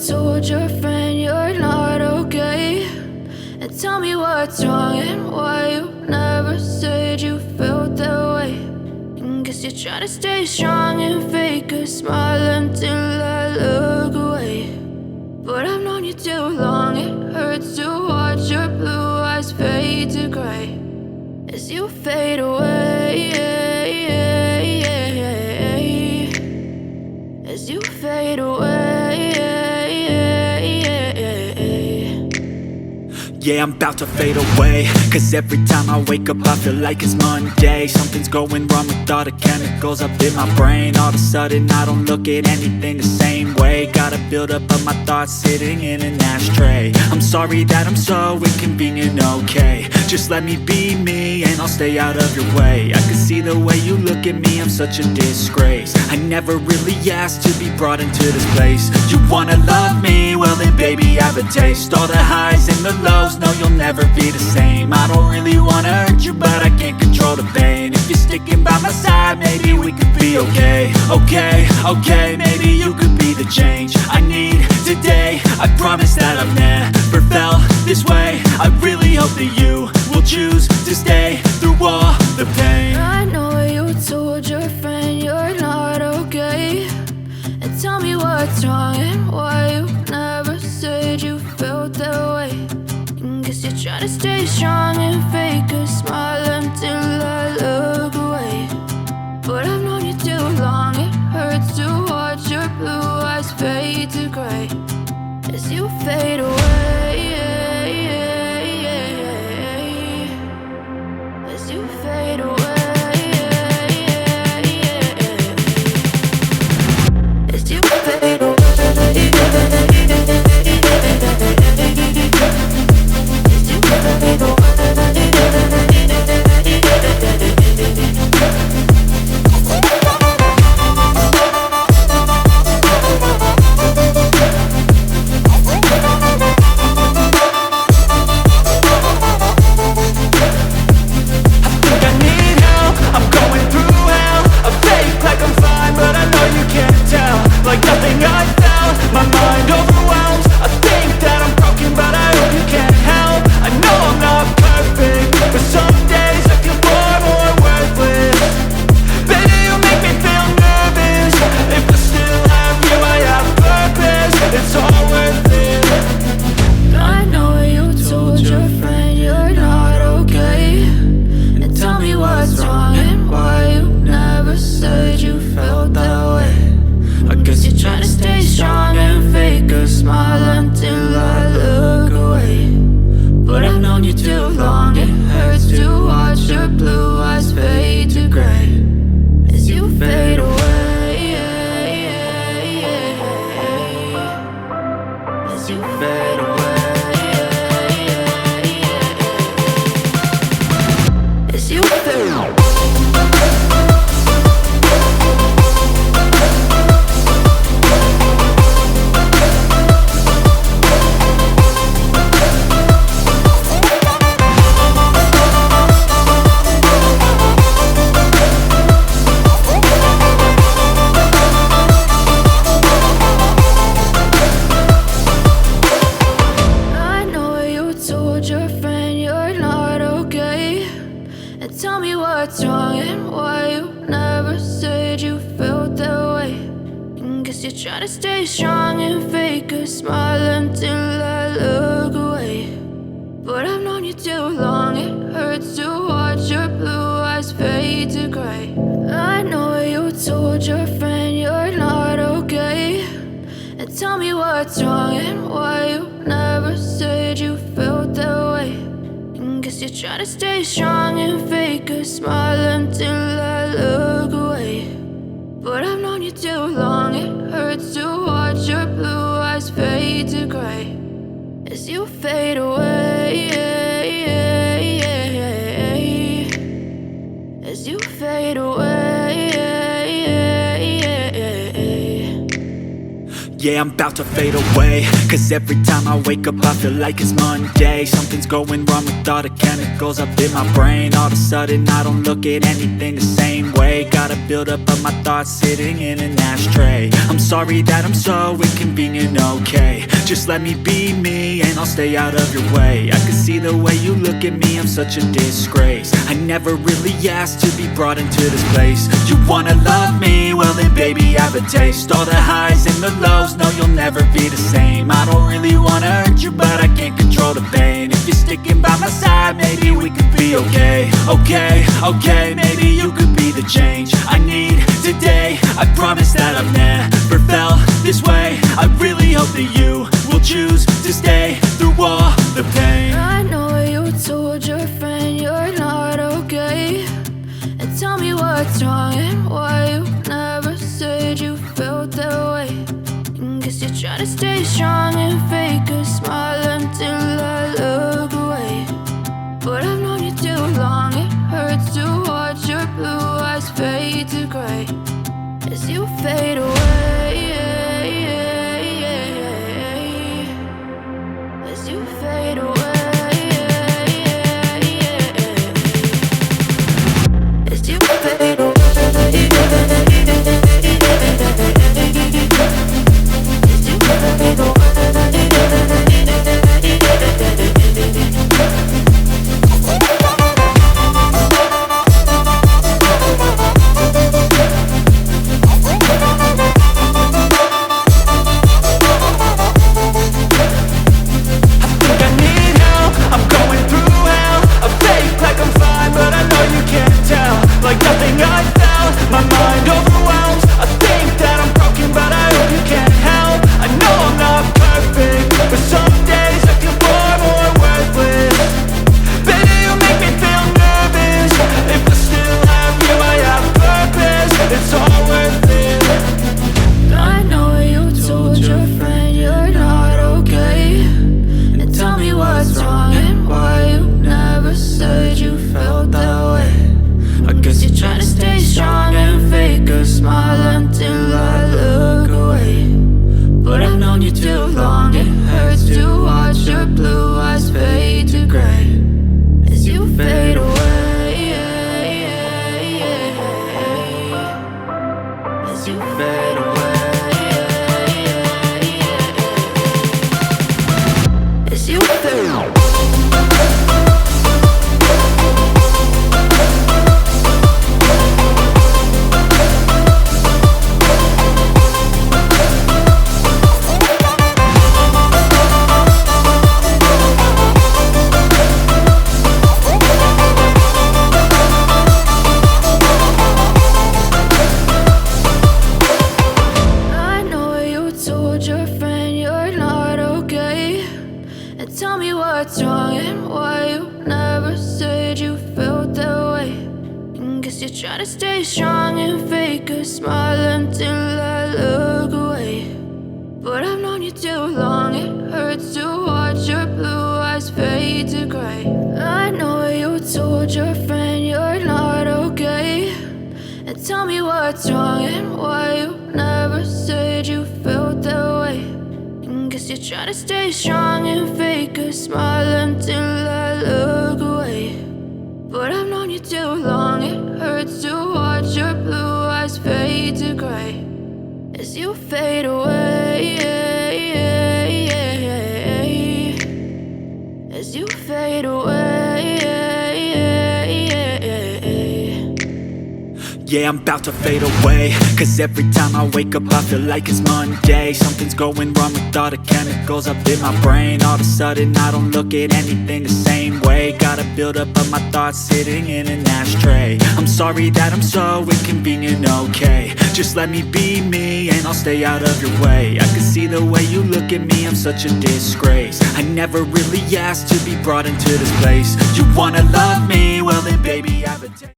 told your friend you're not okay, and tell me what's wrong and why you never said you felt that way. And guess you're trying to stay strong and fake a smile until I look away. But I've known you too long, it hurts to watch your blue eyes fade to gray as you fade away, as you fade away. Yeah, I'm about to fade away, cause every time I wake up I feel like it's Monday. Something's going wrong with all the chemicals up in my brain. All of a sudden I don't look at anything the same way. Gotta build up of my thoughts sitting in an ashtray. I'm sorry that I'm so inconvenient, okay. Just let me be me and I'll stay out of your way. I can see the way you look at me, I'm such a disgrace. I never really asked to be brought into this place. You wanna love me? Well then baby I have a taste. All the highs and the lows, no you'll never be the same. I don't really wanna hurt you but I can't control the pain. If you're sticking by my side maybe we could be okay. Okay, maybe you could be the change I need today. I promise that I've never felt this way. I really hope that you will choose to stay through all the pain. I know you told your friend you're not okay, and tell me what's wrong and why you never said you felt that way. And guess you're trying to stay strong and fake a smile until I look away. But I've known you too long, it hurts to watch your blue eyes fade to gray as you fade away, as you fade away, as you fade away. Like nothing I felt, my mind overwhelmed. I think that I'm broken, but I hope you can't help. I know I'm not perfect, but some days I feel far more worthless. Baby, you make me feel nervous. If I still have you, I have purpose. It's all worth it. I know you told your friend you're not okay, and tell me what's wrong and why you never said you felt that way. I guess you're trying to stay strong and fake a smile until I look away. But I've known you too long, it hurts to watch your blue eyes fade to gray as you fade away, as you fade away, as you fade away. Tell me what's wrong and why you never said you felt that way. And guess you're trying to stay strong and fake a smile until I look away. But I've known you too long, it hurts to watch your blue eyes fade to gray. I know you told your friend you're not okay, and tell me what's wrong and why you never said you felt that way. Guess you're trying to stay strong and fake a smile until I look away. But I've known you too long, it hurts to watch your blue eyes fade to gray as you fade away, as you fade away. Yeah, I'm about to fade away, cause every time I wake up I feel like it's Monday. Something's going wrong with all the chemicals up in my brain. All of a sudden I don't look at anything the same way. Got a buildup of my thoughts sitting in an ashtray. I'm sorry that I'm so inconvenient, okay. Just let me be me and I'll stay out of your way. I can see the way you look at me, I'm such a disgrace. I never really asked to be brought into this place. You wanna love me? Well then baby I have a taste. All the highs and the lows, no you'll never be the same. I don't really wanna hurt you but I can't control the pain. If you're sticking by my side, maybe we could be okay. Okay, maybe you could be the change I need today. I promise that I've never felt this way. I really hope that you will choose to stay through all the pain. I know you told your friend you're not okay, and tell me what's wrong and why you never said you felt that way. And guess you're trying to stay strong and fake a smile until I look away. But I've known you too long, it hurts to watch your blue eyes fade to gray as you fade away. As you fade away. As you fade away. As you fade away. Like nothing I felt, my mind overwhelms. I think that I'm broken, but I hope you can't help. I know I'm not perfect, but some days I feel far more worthless. Baby, you make me feel nervous. If I still have you, I have purpose. It's all worth it. I know you told your friend you're not okay, and tell me what's wrong and why you never said you felt that way. I guess you're trying to stay strong and fake a smile until I look away. But I've known you too long, it hurts to watch your blue eyes fade to gray as you fade away. As you fade away. As you fade away. Your friend you're not okay, and tell me what's wrong and why you never said you felt that way. And guess you're trying to stay strong and fake a smile until I look away. But I've known you too long, it hurts to watch your blue eyes fade to gray. I know you told your friend you're not okay, and tell me what's wrong and why you never said you felt that way. And guess you're trying to stay strong and fake a smile until I look away. But I've known you too long, it hurts to watch your blue eyes fade to gray as you fade away. As you fade away. Yeah, I'm about to fade away, cause every time I wake up I feel like it's Monday. Something's going wrong with all the chemicals up in my brain. All of a sudden I don't look at anything the same way. Got a buildup of my thoughts sitting in an ashtray. I'm sorry that I'm so inconvenient, okay. Just let me be me and I'll stay out of your way. I can see the way you look at me, I'm such a disgrace. I never really asked to be brought into this place. You wanna love me? Well then baby I have a